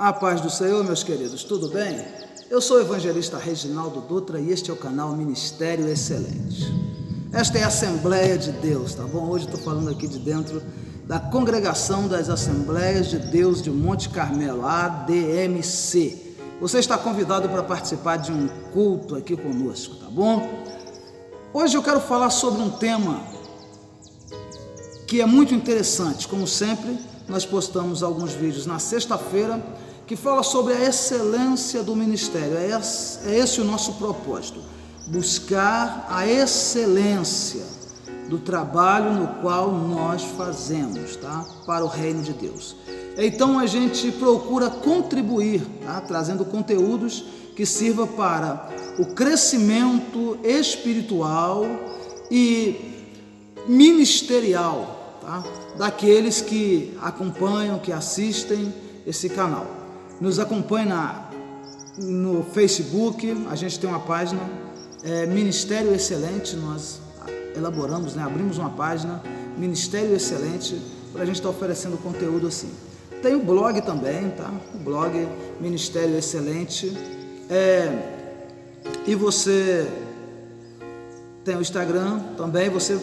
A paz do Senhor, meus queridos, tudo bem? Eu sou o evangelista Reginaldo Dutra e este é o canal Ministério Excelente. Esta é a Assembleia de Deus, tá bom? Hoje estou falando aqui de dentro da Congregação das Assembleias de Deus de Monte Carmelo, ADMC. Você está convidado para participar de um culto aqui conosco, tá bom? Hoje eu quero falar sobre um tema que é muito interessante. Como sempre, nós postamos alguns vídeos na sexta-feira que fala sobre a excelência do ministério. É esse o nosso propósito, buscar a excelência do trabalho no qual nós fazemos, tá? Para o reino de Deus. Então a gente procura contribuir, tá? Trazendo conteúdos que sirva para o crescimento espiritual e ministerial, tá? Daqueles que acompanham, que assistem esse canal. Nos acompanhe no Facebook, a gente tem uma página, Ministério Excelente, nós elaboramos, abrimos uma página, Ministério Excelente, para a gente estar oferecendo conteúdo assim. Tem o blog também, tá? O blog Ministério Excelente, e você tem o Instagram também, você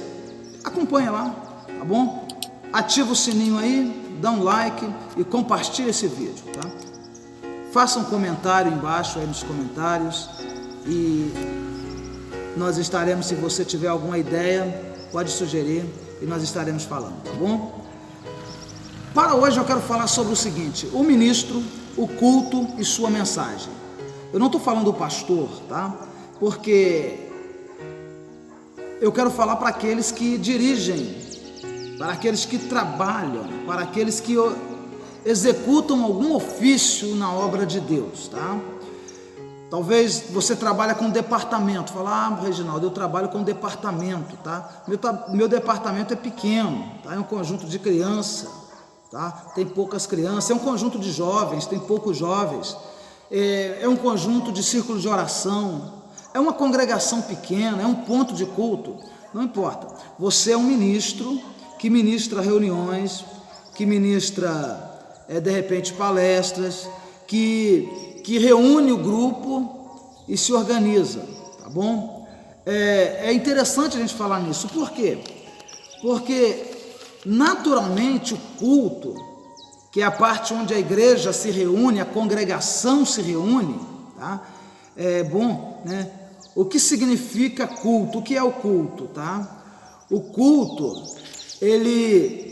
acompanha lá, tá bom? Ativa o sininho aí, dá um like e compartilha esse vídeo, tá? Faça um comentário embaixo aí nos comentários e nós estaremos, se você tiver alguma ideia, pode sugerir e nós estaremos falando, tá bom? Para hoje eu quero falar sobre o seguinte: o ministro, o culto e sua mensagem. Eu não estou falando do pastor, tá? Porque eu quero falar para aqueles que dirigem, para aqueles que trabalham, para aqueles que executam algum ofício na obra de Deus, tá? Talvez você trabalhe com departamento, fala, Reginaldo, eu trabalho com departamento, tá? Meu departamento é pequeno, tá? É um conjunto de crianças, tá? Tem poucas crianças, é um conjunto de jovens, tem poucos jovens, é um conjunto de círculos de oração, é uma congregação pequena, é um ponto de culto, não importa. Você é um ministro que ministra reuniões, que ministra, de repente, palestras, que reúne o grupo e se organiza, tá bom? É interessante a gente falar nisso. Por quê? Porque, naturalmente, o culto, que é a parte onde a igreja se reúne, a congregação se reúne, tá? É bom, né? O que significa culto? O que é o culto, tá? O culto, ele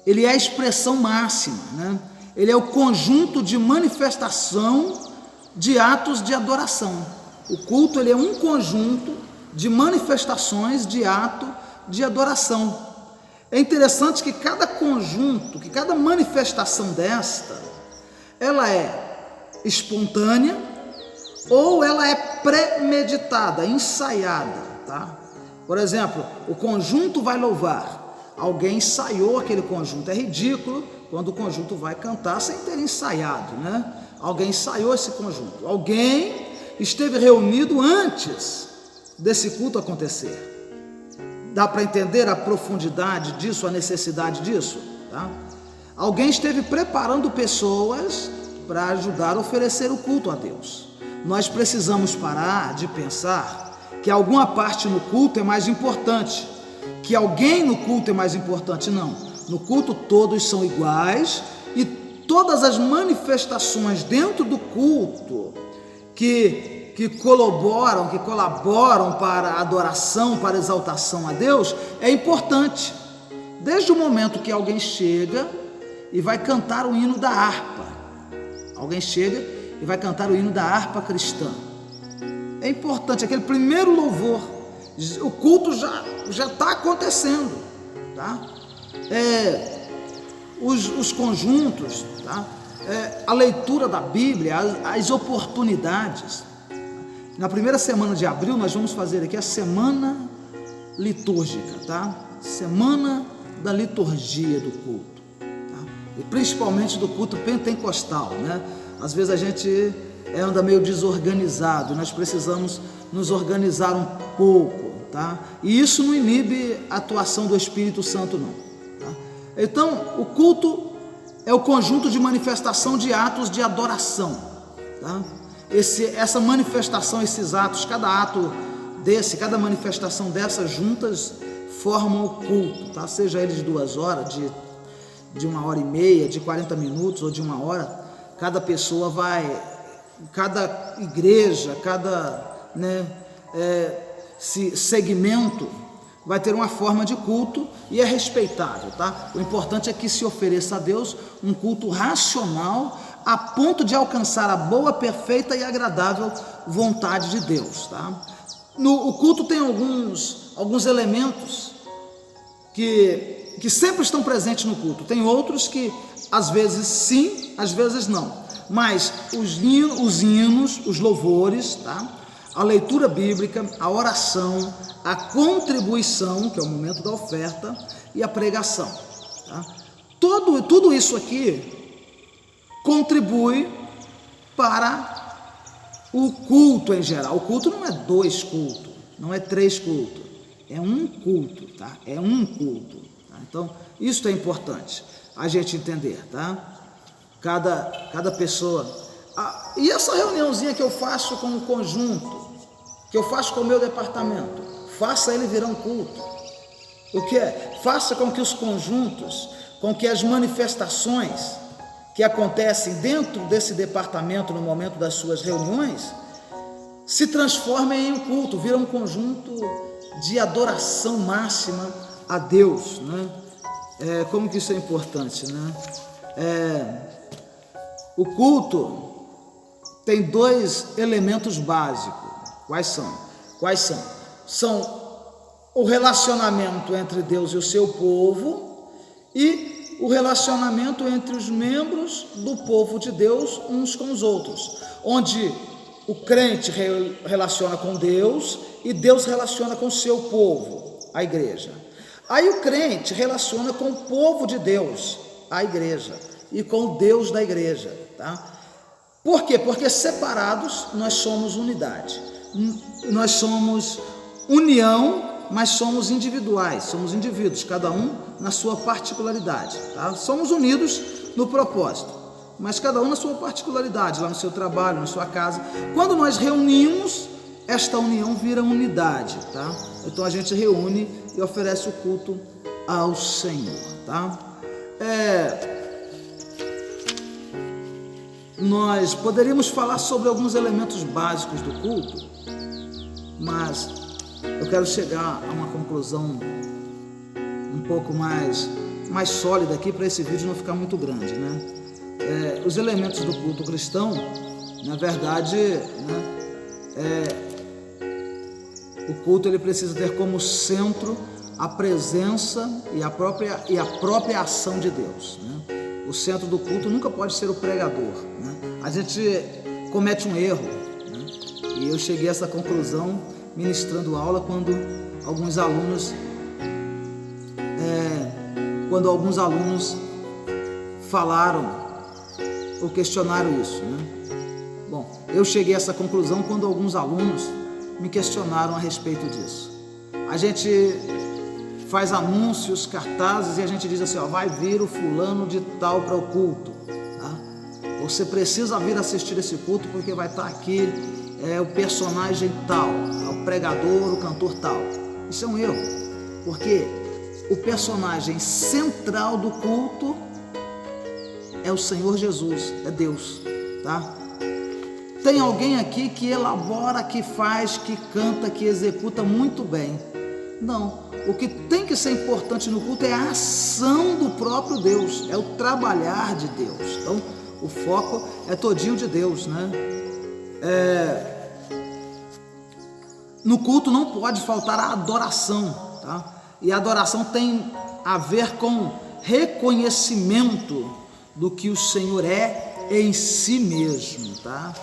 é a expressão máxima, né? Ele é o conjunto de manifestação de atos de adoração. O culto, ele é um conjunto de manifestações de ato de adoração. É interessante que cada conjunto, que cada manifestação desta, ela é espontânea ou ela é premeditada, ensaiada, tá? Por exemplo, o conjunto vai louvar. Alguém ensaiou aquele conjunto. É ridículo quando o conjunto vai cantar sem ter ensaiado, né? Alguém ensaiou esse conjunto. Alguém esteve reunido antes desse culto acontecer. Dá para entender a profundidade disso, a necessidade disso, tá? Alguém esteve preparando pessoas para ajudar a oferecer o culto a Deus. Nós precisamos parar de pensar que alguma parte no culto é mais importante, que alguém no culto é mais importante. Não, no culto todos são iguais e todas as manifestações dentro do culto que colaboram para a adoração, para a exaltação a Deus, é importante. Desde o momento que alguém chega e vai cantar o hino da harpa, alguém chega e vai cantar o hino da harpa cristã, é importante, aquele primeiro louvor, o culto já está acontecendo, tá? Os conjuntos, tá? A leitura da Bíblia, as oportunidades. Na primeira semana de abril nós vamos fazer aqui a semana litúrgica, tá? Semana da liturgia do culto, tá? E principalmente do culto pentecostal, né? Às vezes a gente anda meio desorganizado, nós precisamos nos organizar um pouco, tá? E isso não inibe a atuação do Espírito Santo, não, tá? Então, o culto é o conjunto de manifestação de atos de adoração, tá? Essa manifestação, esses atos, cada ato desse, cada manifestação dessas juntas formam o culto, tá? Seja ele de 2 horas, de 1h30, de 40 minutos ou de 1 hora, cada pessoa vai, cada igreja, cada segmento vai ter uma forma de culto e é respeitável, tá? O importante é que se ofereça a Deus um culto racional a ponto de alcançar a boa, perfeita e agradável vontade de Deus, tá? O culto tem alguns elementos que sempre estão presentes no culto. Tem outros que às vezes sim, às vezes não. Mas os hinos, os louvores, tá? A leitura bíblica, a oração, a contribuição, que é o momento da oferta, e a pregação, tá? Tudo isso aqui contribui para o culto em geral. O culto não é 2 cultos, não é 3 cultos, é um culto, tá? É um culto, tá? Então, isso é importante a gente entender, tá? Cada pessoa. E essa reuniãozinha que eu faço com o conjunto, que eu faço com o meu departamento, faça ele virar um culto. O que é? Faça com que os conjuntos, com que as manifestações que acontecem dentro desse departamento no momento das suas reuniões se transformem em um culto, vira um conjunto de adoração máxima a Deus, né? Como que isso é importante, né? O culto tem 2 elementos básicos. Quais são? São o relacionamento entre Deus e o seu povo e o relacionamento entre os membros do povo de Deus uns com os outros, onde o crente relaciona com Deus e Deus relaciona com o seu povo, a igreja. Aí o crente relaciona com o povo de Deus, a igreja, e com o Deus da igreja, tá? Por quê? Porque separados nós somos unidade, nós somos união, mas somos individuais, somos indivíduos, cada um na sua particularidade, tá? Somos unidos no propósito, mas cada um na sua particularidade, lá no seu trabalho, na sua casa. Quando nós reunimos, esta união vira unidade, tá? Então a gente reúne e oferece o culto ao Senhor, tá? Nós poderíamos falar sobre alguns elementos básicos do culto, mas eu quero chegar a uma conclusão um pouco mais sólida aqui, para esse vídeo não ficar muito grande, né? Os elementos do culto cristão, na verdade, né, o culto ele precisa ter como centro a presença e a própria ação de Deus, né? O centro do culto nunca pode ser o pregador, né? A gente comete um erro, né? E eu cheguei a essa conclusão ministrando aula quando alguns alunos falaram ou questionaram isso, né? Bom, eu cheguei a essa conclusão quando alguns alunos me questionaram a respeito disso. A gente faz anúncios, cartazes e a gente diz assim, ó, vai vir o fulano de tal para o culto, tá? Você precisa vir assistir esse culto porque vai estar aqui o personagem tal, o pregador, o cantor tal. Isso é um erro, porque o personagem central do culto é o Senhor Jesus, é Deus, tá? Tem alguém aqui que elabora, que faz, que canta, que executa muito bem? Não. O que tem que ser importante no culto é a ação do próprio Deus, é o trabalhar de Deus. Então, o foco é todinho de Deus, né? No culto não pode faltar a adoração, tá? E a adoração tem a ver com reconhecimento do que o Senhor é em si mesmo, tá?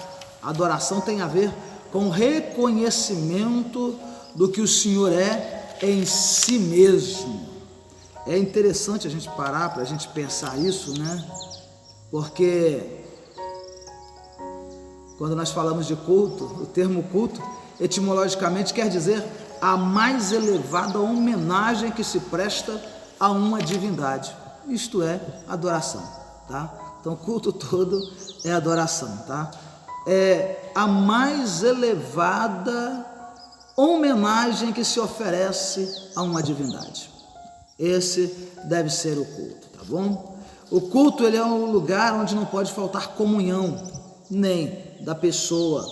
A adoração tem a ver com reconhecimento do que o Senhor é em si mesmo. É interessante a gente parar para a gente pensar isso, né? Porque quando nós falamos de culto, o termo culto etimologicamente quer dizer a mais elevada homenagem que se presta a uma divindade, isto é, adoração, tá? Então o culto todo é adoração, tá? É a mais elevada homenagem que se oferece a uma divindade. Esse deve ser o culto, tá bom? O culto, ele é um lugar onde não pode faltar comunhão, nem da pessoa,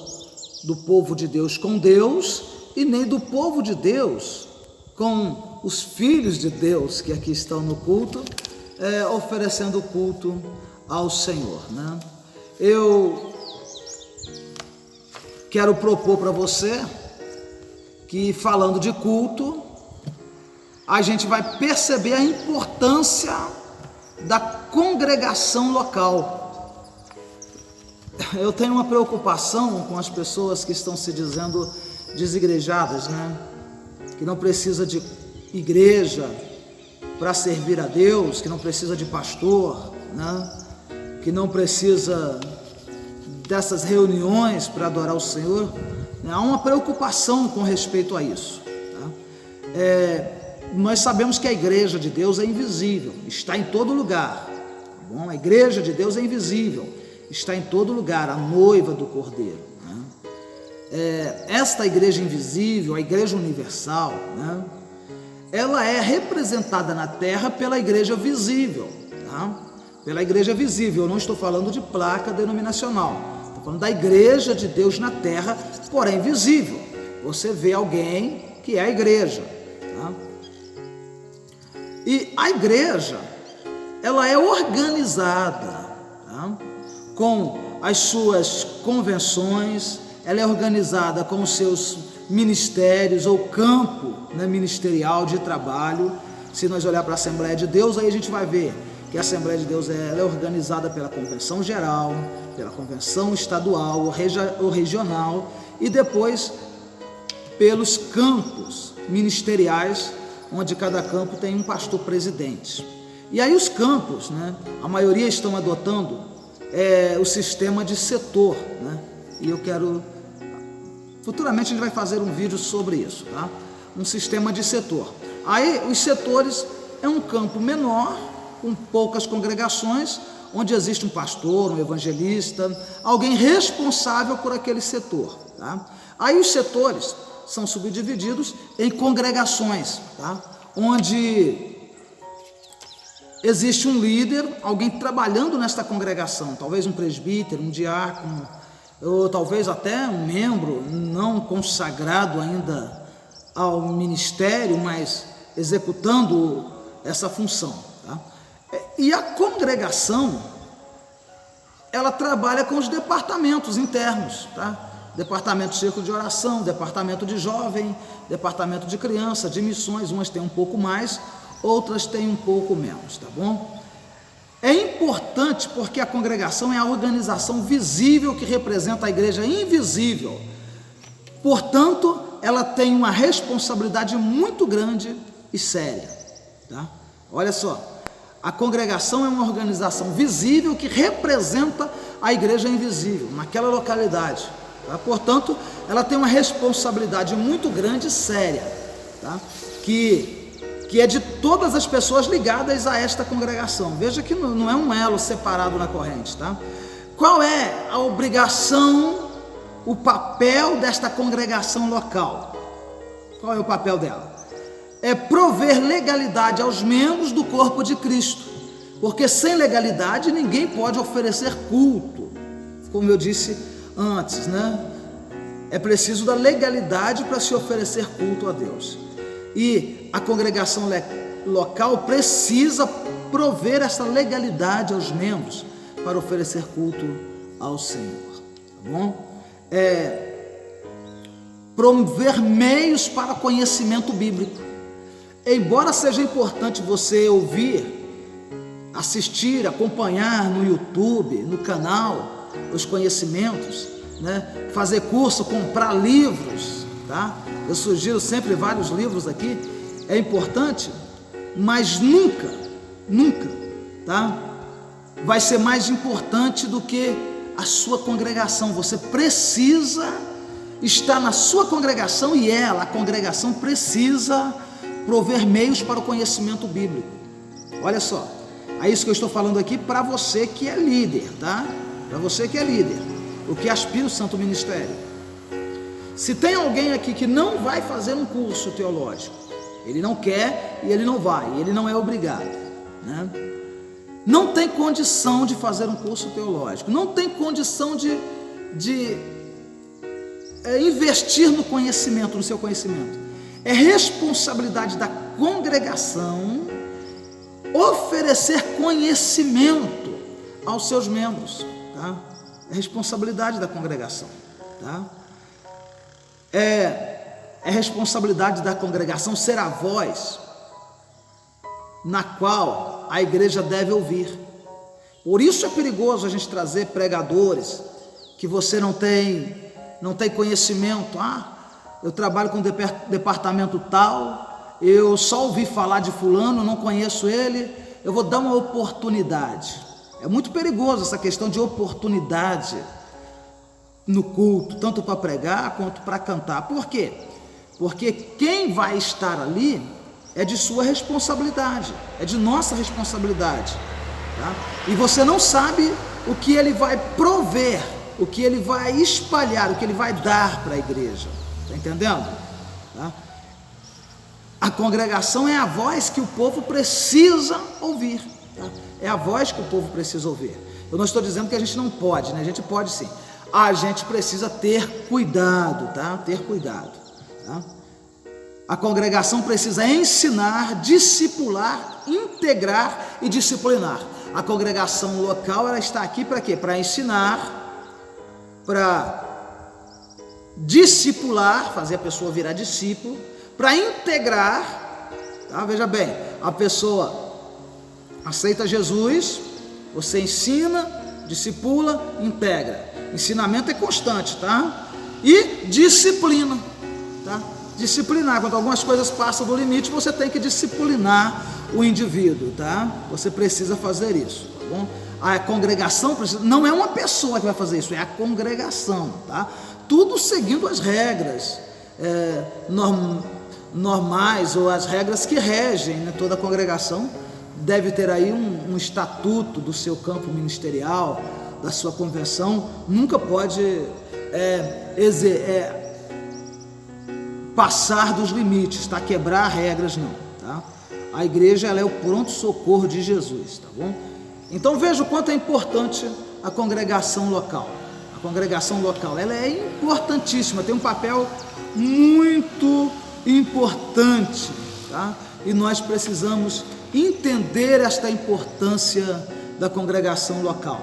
do povo de Deus com Deus, e nem do povo de Deus com os filhos de Deus que aqui estão no culto, oferecendo culto ao Senhor, né? Eu quero propor para você que, falando de culto, a gente vai perceber a importância da congregação local. Eu tenho uma preocupação com as pessoas que estão se dizendo desigrejadas, né? Que não precisa de igreja para servir a Deus, que não precisa de pastor, né? Que não precisa dessas reuniões para adorar o Senhor. Há uma preocupação com respeito a isso, tá? Nós sabemos que a igreja de Deus é invisível, está em todo lugar, tá bom? A igreja de Deus é invisível, está em todo lugar, a noiva do Cordeiro, né? Esta igreja invisível, a igreja universal, né? Ela é representada na terra pela igreja visível, tá? Pela igreja visível. Eu não estou falando de placa denominacional, estou falando da igreja de Deus na terra, porém visível. Você vê alguém que é a igreja, tá? E a igreja, ela é organizada, tá? Com as suas convenções, ela é organizada com os seus ministérios ou campo, né, ministerial de trabalho. Se nós olhar para a Assembleia de Deus, aí a gente vai ver que a Assembleia de Deus ela é organizada pela Convenção Geral, pela Convenção Estadual ou Regional, e depois pelos campos ministeriais, onde cada campo tem um pastor presidente. E aí os campos, né, a maioria estão adotando o sistema de setor, né? E eu quero, futuramente a gente vai fazer um vídeo sobre isso, tá? Um sistema de setor. Aí os setores é um campo menor, com poucas congregações, onde existe um pastor, um evangelista, alguém responsável por aquele setor, tá? Aí os setores são subdivididos em congregações, tá? Onde existe um líder, alguém trabalhando nesta congregação, talvez um presbítero, um diácono, ou talvez até um membro não consagrado ainda ao ministério, mas executando essa função, tá? E a congregação, ela trabalha com os departamentos internos, tá? Departamento de círculo de oração, departamento de jovem, departamento de criança, de missões, umas têm um pouco mais, outras têm um pouco menos, tá bom? É importante porque a congregação é a organização visível que representa a igreja invisível. Portanto, ela tem uma responsabilidade muito grande e séria, tá? Olha só, a congregação é uma organização visível que representa a igreja invisível naquela localidade, tá? Portanto, ela tem uma responsabilidade muito grande e séria, tá? Que é de todas as pessoas ligadas a esta congregação. Veja que não é um elo separado na corrente, tá? Qual é a obrigação, o papel desta congregação local? Qual é o papel dela? É prover legalidade aos membros do corpo de Cristo, porque sem legalidade ninguém pode oferecer culto, como eu disse antes, né? É preciso da legalidade para se oferecer culto a Deus. E a congregação local precisa prover essa legalidade aos membros para oferecer culto ao Senhor, tá bom? Promover meios para conhecimento bíblico. Embora seja importante você ouvir, assistir, acompanhar no YouTube, no canal, os conhecimentos, né? Fazer curso, comprar livros, tá? Eu sugiro sempre vários livros aqui, é importante, mas nunca, tá? Vai ser mais importante do que a sua congregação. Você precisa estar na sua congregação e a congregação precisa prover meios para o conhecimento bíblico. Olha só, É isso que eu estou falando aqui para você que é líder, tá? Para você que é líder, o que aspira o santo ministério. Se tem alguém aqui que não vai fazer um curso teológico, ele não quer e ele não vai, ele não é obrigado, né? Não tem condição de fazer um curso teológico, não tem condição de investir no conhecimento, no seu conhecimento. É responsabilidade da congregação oferecer conhecimento aos seus membros, tá? É responsabilidade da congregação, tá? É responsabilidade da congregação ser a voz na qual a igreja deve ouvir. Por isso é perigoso a gente trazer pregadores que você não tem conhecimento. Eu trabalho com departamento tal, eu só ouvi falar de fulano, não conheço ele, eu vou dar uma oportunidade. É muito perigoso essa questão de oportunidade no culto, tanto para pregar quanto para cantar. Por quê? Porque quem vai estar ali é de sua responsabilidade, é de nossa responsabilidade, tá? E você não sabe o que ele vai prover, o que ele vai espalhar, o que ele vai dar para a igreja, está entendendo? Tá? A congregação é a voz que o povo precisa ouvir, tá? É a voz que o povo precisa ouvir. Eu não estou dizendo que a gente não pode, né? A gente pode sim. A gente precisa ter cuidado, tá? Ter cuidado, tá? A congregação precisa ensinar, discipular, integrar e disciplinar. A congregação local, ela está aqui para quê? Para ensinar, para discipular, fazer a pessoa virar discípulo, para integrar, tá? Veja bem, a pessoa aceita Jesus, você ensina, discipula, integra. Ensinamento é constante, tá? E disciplina, tá? Disciplinar, quando algumas coisas passam do limite, você tem que disciplinar o indivíduo, tá? Você precisa fazer isso, tá bom? A congregação precisa, não é uma pessoa que vai fazer isso, é a congregação, tá? Tudo seguindo as regras normais, ou as regras que regem, né? Toda a congregação deve ter aí um estatuto do seu campo ministerial, da sua convenção. Nunca pode passar dos limites, tá? Quebrar regras, não, tá? A igreja, ela é o pronto-socorro de Jesus, tá bom? Então veja o quanto é importante a congregação local. A congregação local, ela é importantíssima, tem um papel muito importante, tá? E nós precisamos entender esta importância da congregação local.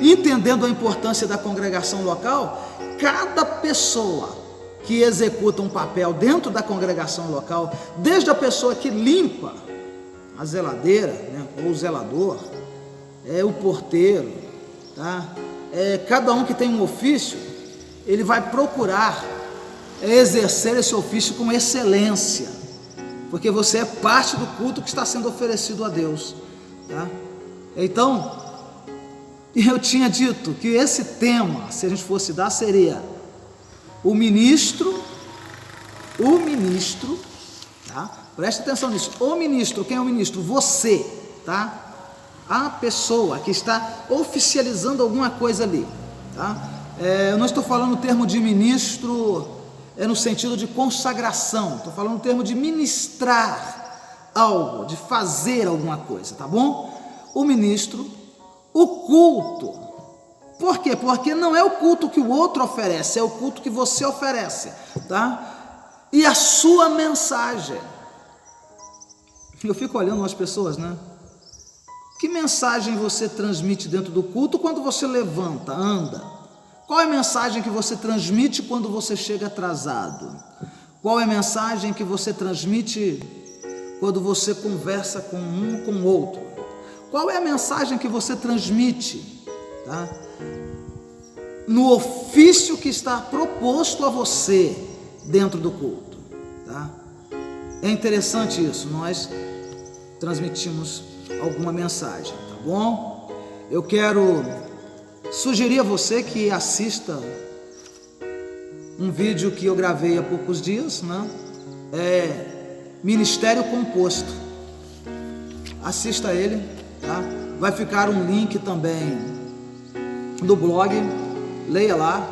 Entendendo a importância da congregação local, cada pessoa que executa um papel dentro da congregação local, desde a pessoa que limpa a zeladeira, né, ou o zelador, o porteiro, tá? Cada um que tem um ofício, ele vai procurar exercer esse ofício com excelência, porque você é parte do culto que está sendo oferecido a Deus, tá? Então, eu tinha dito que esse tema, se a gente fosse dar, seria o ministro, tá? Preste atenção nisso. O ministro, quem é o ministro? Você, tá? A pessoa que está oficializando alguma coisa ali, tá? Eu não estou falando o termo de ministro no sentido de consagração, estou falando o termo de ministrar algo, de fazer alguma coisa, tá bom? O ministro, o culto. Por quê? Porque não é o culto que o outro oferece, é o culto que você oferece, tá? E a sua mensagem. Eu fico olhando as pessoas, né? Que mensagem você transmite dentro do culto quando você levanta, anda? Qual é a mensagem que você transmite quando você chega atrasado? Qual é a mensagem que você transmite quando você conversa com um com o outro? Qual é a mensagem que você transmite, tá? No ofício que está proposto a você dentro do culto, tá? É interessante isso, nós transmitimos alguma mensagem, tá bom? Eu quero sugerir a você que assista um vídeo que eu gravei há poucos dias, né? Ministério Composto. Assista ele, tá? vai ficar um link também do blog, leia lá.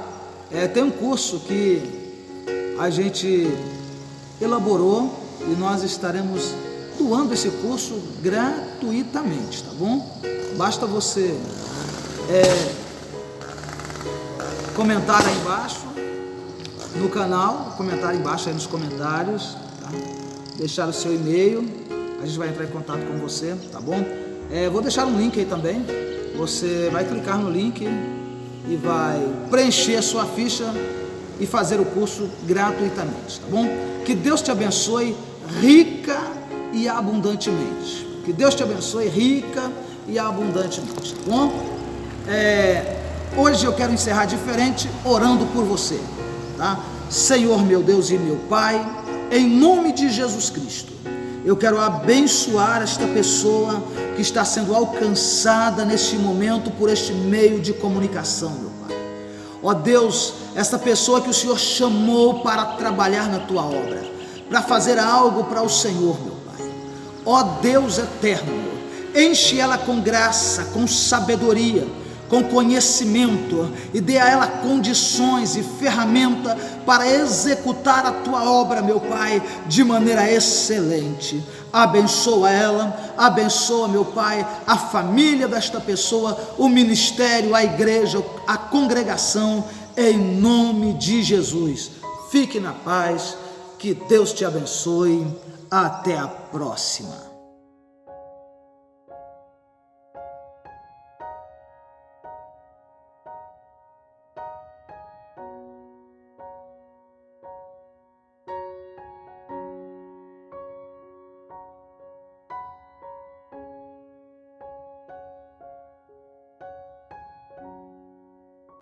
Tem um curso que a gente elaborou e nós estaremos doando esse curso gratuitamente, tá bom? Basta você comentar aí embaixo no canal, comentar aí embaixo aí nos comentários, tá? Deixar o seu e-mail, a gente vai entrar em contato com você, tá bom? Vou deixar um link aí também, você vai clicar no link e vai preencher a sua ficha e fazer o curso gratuitamente, tá bom? Que Deus te abençoe rica e abundantemente. Que Deus te abençoe rica e abundantemente, tá bom? Hoje eu quero encerrar diferente, orando por você, tá? Senhor meu Deus e meu Pai, em nome de Jesus Cristo, eu quero abençoar esta pessoa que está sendo alcançada neste momento por este meio de comunicação, meu Pai. Ó Deus, esta pessoa que o Senhor chamou para trabalhar na Tua obra, para fazer algo para o Senhor, meu Pai. Ó Deus eterno, enche ela com graça, com sabedoria, com conhecimento e dê a ela condições e ferramenta para executar a Tua obra, meu Pai, de maneira excelente. Abençoa ela, abençoa, meu Pai, a família desta pessoa, o ministério, a igreja, a congregação, em nome de Jesus. Fique na paz, que Deus te abençoe. Até a próxima.